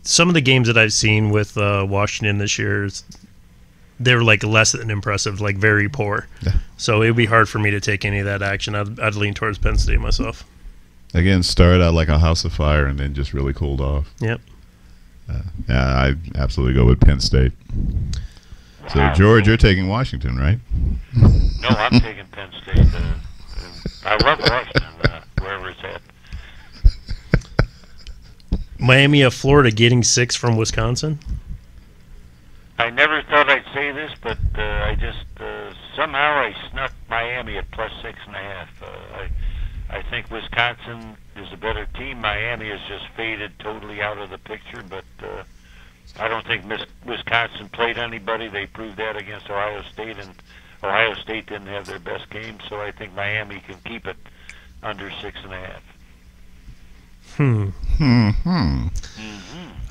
Some of the games that I've seen with Washington this year, they're like less than impressive, like very poor. Yeah. So it would be hard for me to take any of that action. I'd lean towards Penn State myself. Again, started out like a house of fire and then just really cooled off. Yep. Yeah, I absolutely go with Penn State. So, George, you're taking Washington, right? No, I'm taking Penn State. I love Washington, wherever it's at. Miami of Florida getting 6 from Wisconsin. I never thought I'd say this, but I just somehow I snuck Miami at +6.5. I think Wisconsin is a better team. Miami has just faded totally out of the picture, but I don't think Wisconsin played anybody. They proved that against Ohio State, and Ohio State didn't have their best game, so I think Miami can keep it under 6.5.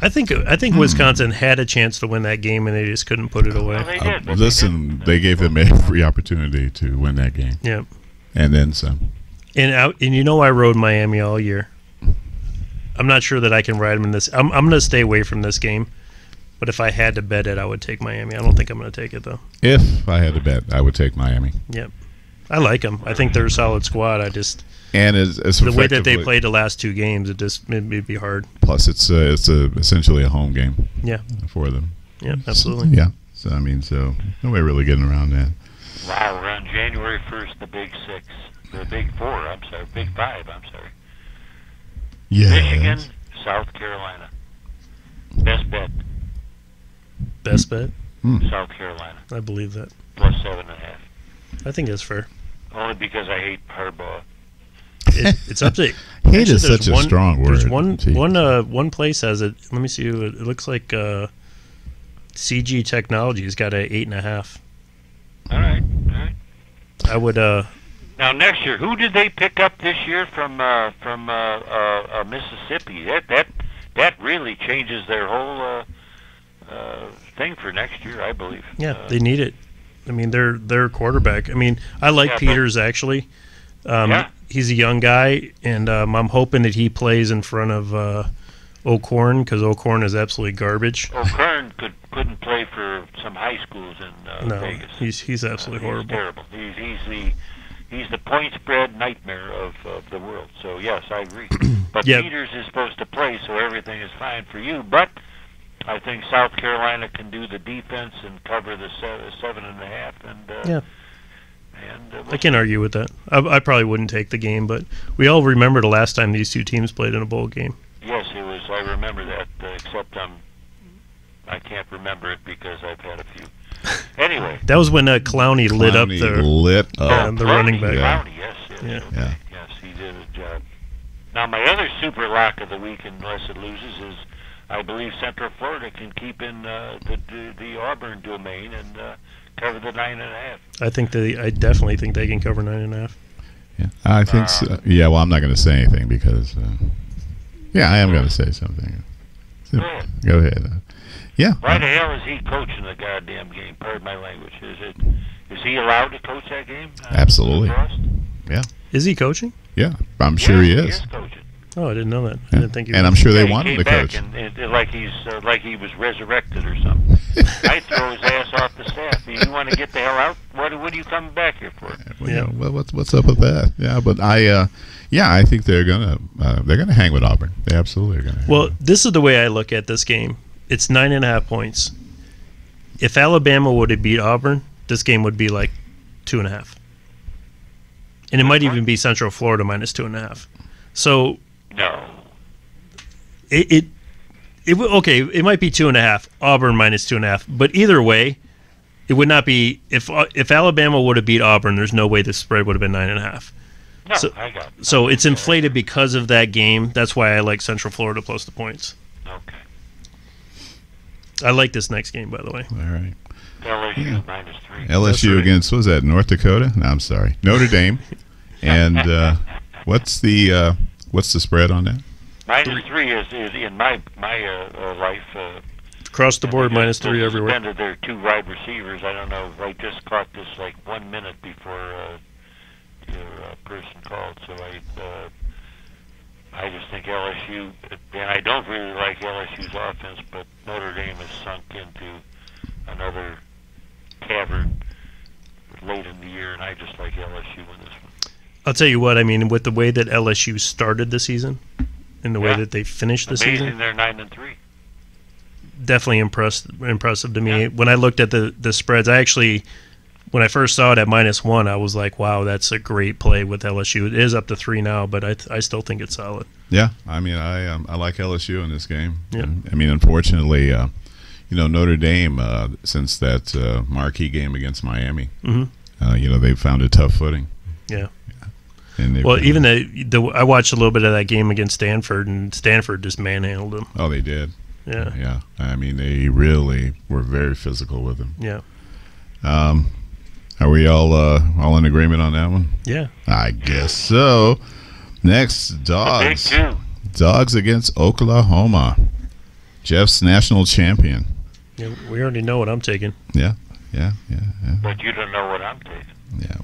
I think Wisconsin had a chance to win that game, and they just couldn't put it away. Well, they did, but Listen, they gave them every opportunity to win that game. Yep. And then some. And you know I rode Miami all year. I'm not sure that I can ride them in this. I'm going to stay away from this game. But if I had to bet it, I would take Miami. I don't think I'm going to take it, though. If I had to bet, I would take Miami. Yep. I like them. I think they're a solid squad. And as the way that they played the last 2 games, it'd be hard. Plus, it's essentially a home game. Yeah. For them. Yeah, absolutely. Yeah. So, I mean, no way really getting around that. Wow, we're on January 1st, the Big 6. The Big 4, I'm sorry. Big 5, I'm sorry. Yeah. Michigan, South Carolina. Best bet. Best bet? South Carolina. I believe that. +7.5. I think that's fair. Only because I hate Harbaugh. It's up to hate is such a strong word. There's one place has it. Let me see. It looks like CG Technologies got a 8.5. All right. I would. Now next year, who did they pick up this year from Mississippi? That really changes their whole thing for next year, I believe. Yeah, they need it. I mean, their quarterback. I mean, I like Peters actually. He's a young guy, and I'm hoping that he plays in front of O'Korn, because O'Korn is absolutely garbage. O'Korn couldn't play for some high schools in Vegas. He's absolutely horrible. He's terrible. He's the point spread nightmare of the world. So yes, I agree. But Peters is supposed to play, so everything is fine for you. But I think South Carolina can do the defense and cover the 7.5. And I can't argue with that. I probably wouldn't take the game, but we all remember the last time these 2 teams played in a bowl game. Yes, it was. I remember that, except I can't remember it because I've had a few. Anyway. That was when Clowney lit up the running back. Clowney, yes, he did a job. Now, my other super lock of the week, unless it loses, is I believe Central Florida can keep in the Auburn domain and cover the 9.5. I definitely think they can cover 9.5. Yeah, I think so. Yeah, well, I'm not going to say anything because, I am going to say something. Go ahead. Yeah. Why the hell is he coaching the goddamn game? Pardon my language. Is he allowed to coach that game? Absolutely. Yeah. Is he coaching? Yeah, I'm sure he is. He is coaching. Oh, I didn't know that. I didn't think he was. And I'm sure they want him to coach. And like he was resurrected or something. I'd throw his ass off the staff. You want to get the hell out? What are you coming back here for? Well, what's up with that? Yeah, but I think they're gonna hang with Auburn. They absolutely are gonna. Well, this is the way I look at this game. It's 9.5 points. If Alabama would have beat Auburn, this game would be like 2.5. And it might even be Central Florida -2.5. So no, It might be 2.5. Auburn minus 2.5. But either way, it would not be if Alabama would have beat Auburn. There's no way the spread would have been 9.5. No, So, I got it. so it's inflated because of that game. That's why I like Central Florida plus the points. Okay. I like this next game, by the way. All right. LSU minus 3. LSU right. against, what was that, North Dakota? No, I'm sorry. Notre Dame. And what's the spread on that? Minus 3 is in my life. Across the board, minus 3 everywhere. Suspended their 2 wide receivers. I don't know. I just caught this like 1 minute before your person called. So I just think LSU, and I don't really like LSU's offense, but Notre Dame has sunk into another cavern late in the year, and I just like LSU in this one. I'll tell you what, I mean, with the way that LSU started the season and the way Yeah. that they finished the Amazing, season, they're 9-3. definitely impressive to me. Yeah. When I looked at the spreads, when I first saw it at -1, I was like, wow, that's a great play with LSU. It is up to 3 now, but I still think it's solid. Yeah, I mean, I like LSU in this game. Yeah. I mean, unfortunately, Notre Dame, since that marquee game against Miami, they found a tough footing. Yeah. And Well, even I watched a little bit of that game against Stanford, and Stanford just manhandled them. Oh, they did. Yeah. Yeah. I mean, they really were very physical with them. Yeah. Are we all in agreement on that one? Yeah. I guess so. Next, Big Dogs. 2. Dogs against Oklahoma. Jeff's national champion. Yeah, we already know what I'm taking. Yeah. But you don't know what I'm taking. Yeah.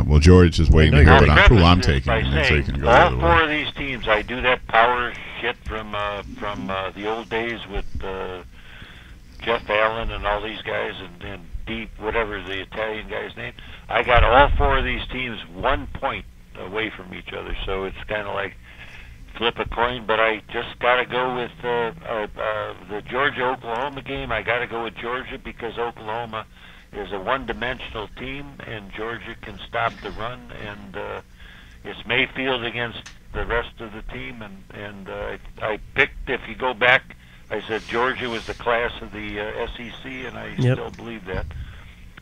Well, George is waiting to hear who I'm taking, By and then so he saying can go all the other 4 way. of these teams, I do that power shit from the old days with Jeff Allen and all these guys, and Deep, whatever the Italian guy's name. I got all 4 of these teams 1 point away from each other, so it's kind of like flip a coin. But I just got to go with the Georgia-Oklahoma game. I got to go with Georgia because Oklahoma is a one-dimensional team, and Georgia can stop the run, and it's Mayfield against the rest of the team, and I picked, if you go back, I said Georgia was the class of the SEC, and I still believe that.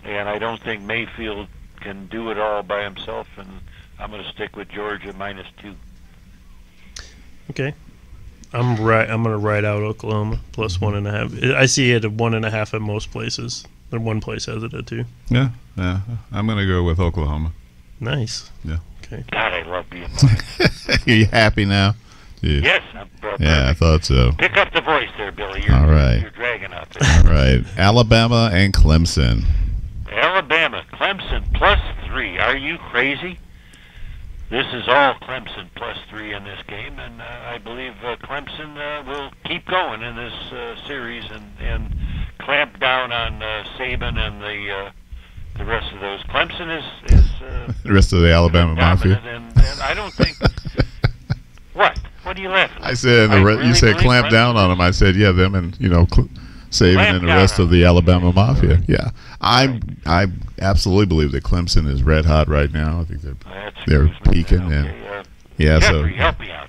And I don't think Mayfield can do it all by himself, and I'm going to stick with Georgia minus 2. Okay. I'm going to ride out Oklahoma plus 1.5. I see it at 1.5 at most places. Or one place has it at 2. Yeah. I'm going to go with Oklahoma. Nice. Yeah. Okay. God, I love being right. Are you happy now? Yes, I'm Yeah, I thought so. Pick up the voice there, Billy. All right. You're dragging out there. All right. Alabama and Clemson. Alabama, Clemson plus 3. Are you crazy? This is all Clemson plus 3 in this game, and I believe Clemson will keep going in this series and clamp down on Saban and the rest of those. Clemson is The rest of the Alabama dominant, Mafia. and I don't think. What? What are you laughing at? I said you said believe clamp down Clemson on them. I said them and Saban Clamp and the down rest on of the Alabama Mafia. Yeah, I absolutely believe that Clemson is red hot right now. I think they're peaking and yeah. Jeffrey, So help me out.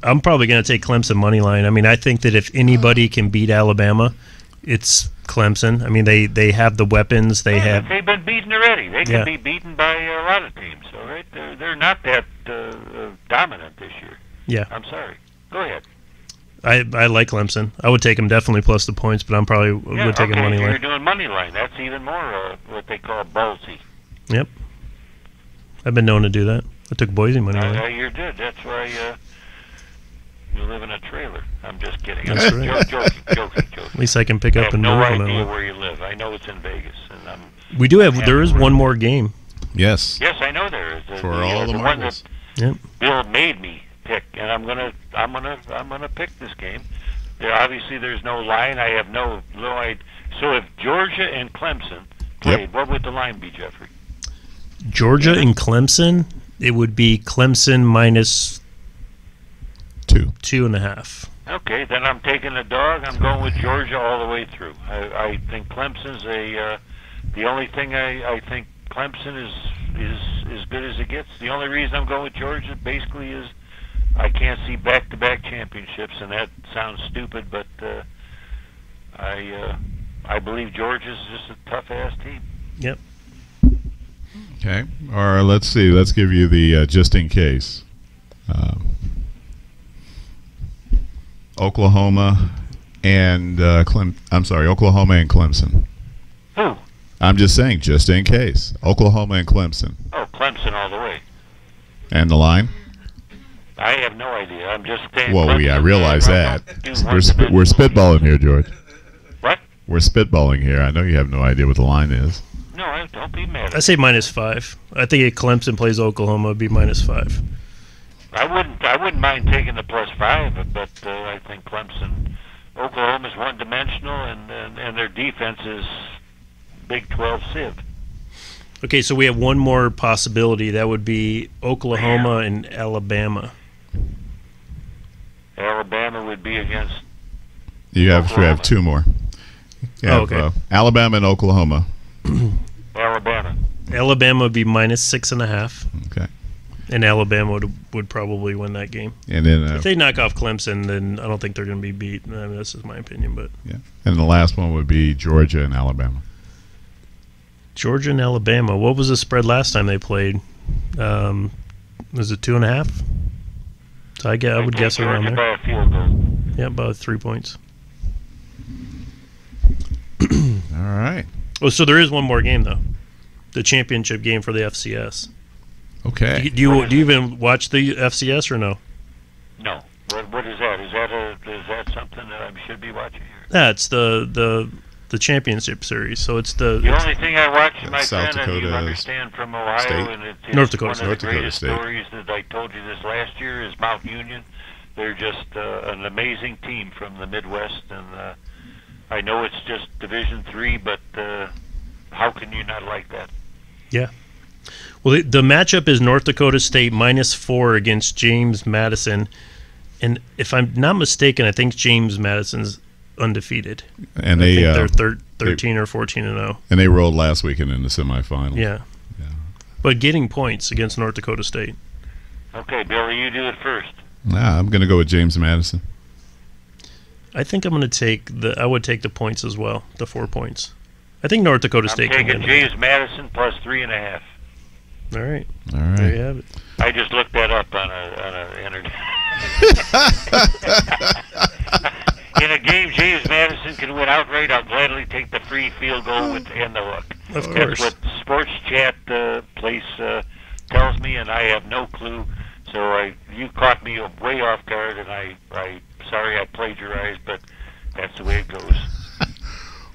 I'm probably going to take Clemson money line. I mean, I think that if anybody can beat Alabama, it's Clemson. I mean, they have the weapons. They've been beaten already. They can be beaten by a lot of teams. So they're not that dominant this year. Yeah. I'm sorry. Go ahead. I like Clemson. I would take them definitely plus the points, but I'm probably would take a money You're line. doing money line. That's even more what they call ballsy. Yep. I've been known to do that. I took Boise money line. You did. That's why you live in a trailer. I'm just kidding. That's right. Joking. At least I can pick I up have and no move on that idea one. where you live. I know it's in Vegas, and We do have. There is one more game. yes, yes, I know there is. for all the one marbles. that Yep. Bill made me pick, and I'm gonna pick this game. Obviously, there's no line. I have no idea. So if Georgia and Clemson played, what would the line be, Jeffrey? Georgia and Clemson. It would be Clemson minus 2.5. Okay, then I'm taking the dog. I'm going with Georgia all the way through. I think Clemson's the only thing I think Clemson is as good as it gets. The only reason I'm going with Georgia basically is I can't see back-to-back championships, and that sounds stupid, but I believe Georgia's just a tough-ass team. Yep. Okay. Or let's see. Let's give you the just in case. Oklahoma and Oklahoma and Clemson. Who? I'm just saying, just in case. Oklahoma and Clemson. Oh, Clemson all the way. And the line? I have no idea. I'm just saying. Well, Clemson, I realize that. We're We're spitballing here, George. What? We're spitballing here. I know you have no idea what the line is. No, don't be mad at I say -5. I think if Clemson plays Oklahoma, it'd be -5. I wouldn't mind taking the +5, but I think Oklahoma's one-dimensional, and their defense is Big 12 sieve. Okay, so we have one more possibility. That would be Oklahoma and Alabama. Alabama would be against. You have two more. You have, okay. Alabama and Oklahoma. Alabama. Alabama would be -6.5. Okay. And Alabama would probably win that game. And then if they knock off Clemson, then I don't think they're going to be beat. I mean, that's just my opinion, but yeah. And the last one would be Georgia and Alabama. Georgia and Alabama. What was the spread last time they played? Was it 2.5? So I would guess around there. By a field goal. Yeah, about 3 points. All right. Oh, so there is one more game though, the championship game for the FCS. Okay. Do you even watch the FCS or no? No. What is that? Is that something that I should be watching here? That's the championship series. So it's the only thing I watch, my South friend, and you Dakota understand from Ohio, State. and it's North Dakota one State. of the greatest North Dakota stories that I told you this last year is Mount Union. They're just an amazing team from the Midwest, and I know it's just Division III, but how can you not like that? Yeah. Well, the matchup is North Dakota State -4 against James Madison, and if I'm not mistaken, I think James Madison's undefeated. And I think they're 13 or 14-0. And they rolled last weekend in the semifinals. Yeah. But getting points against North Dakota State. Okay, Billy, you do it first. Nah, I'm going to go with James Madison. I think I would take the points as well, the 4 points. I think North Dakota State can taking win. James Madison plus 3.5. All right. All right. There you have it. I just looked that up on a internet. In a game James Madison can win outright, I'll gladly take the free field goal and the hook. Of That's course. what Sports Chat place tells me, and I have no clue. So you caught me way off guard, and I sorry I plagiarized, but that's the way it goes.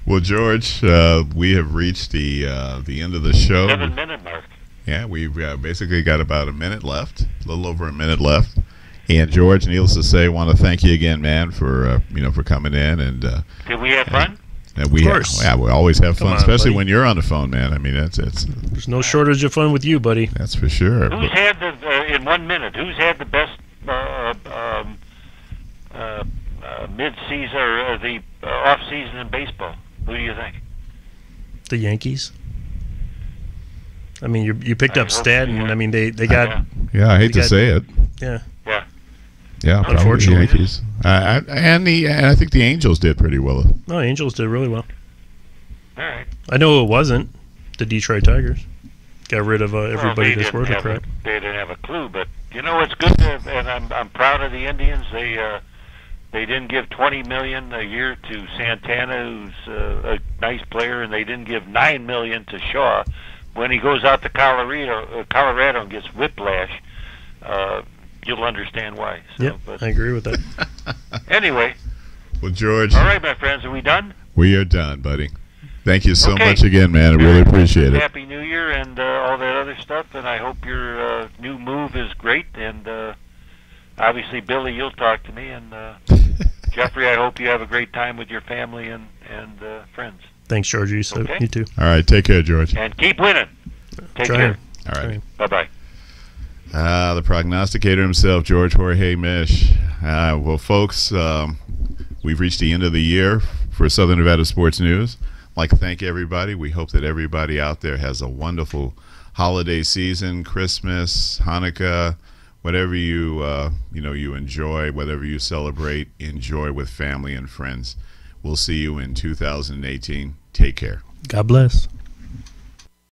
Well, George, we have reached the end of the show. 7-minute mark. Yeah, we've basically got about a minute left, a little over a minute left. And George, needless to say, want to thank you again, man, for for coming in and. Did we have fun? And we Of course. we always have fun, Come on, especially buddy. when you're on the phone, man. I mean, it's There's no shortage of fun with you, buddy. that's for sure. Who's had the in 1 minute? Who's had the best mid-season or the off-season in baseball? Who do you think? The Yankees. I mean, you picked I up hope Stanton. so, yeah. I mean, they got Yeah, I hate to got- say it. yeah. Yeah. Yeah, probably the Unfortunately. Yankees. And I think the Angels did pretty well. No, Angels did really well. All right. I know it wasn't the Detroit Tigers. Got rid of everybody Well, that's worth a crap. They didn't have a clue, but you know it's good, and I'm proud of the Indians. They didn't give $20 million a year to Santana, who's a nice player, and they didn't give $9 million to Shaw. When he goes out to Colorado and gets whiplash, you'll understand why. So, Yep, but I agree with that. anyway, Well, George, all right, my friends, are we done? we are done, buddy. Thank you so Okay. much again, man. I really appreciate it. Happy New Year and all that other stuff, and I hope your new move is great. And obviously, Billy, you'll talk to me, and Jeffrey, I hope you have a great time with your family and friends. Thanks, George. You Okay. too. All right, take care, George. And keep winning. Take Trying. care. All right. Bye-bye. The prognosticator himself, George Jorge Misch. Well, folks, we've reached the end of the year for Southern Nevada Sports News. I'd like to thank everybody. We hope that everybody out there has a wonderful holiday season, Christmas, Hanukkah, whatever you you enjoy, whatever you celebrate, enjoy with family and friends. We'll see you in 2018. Take care. God bless.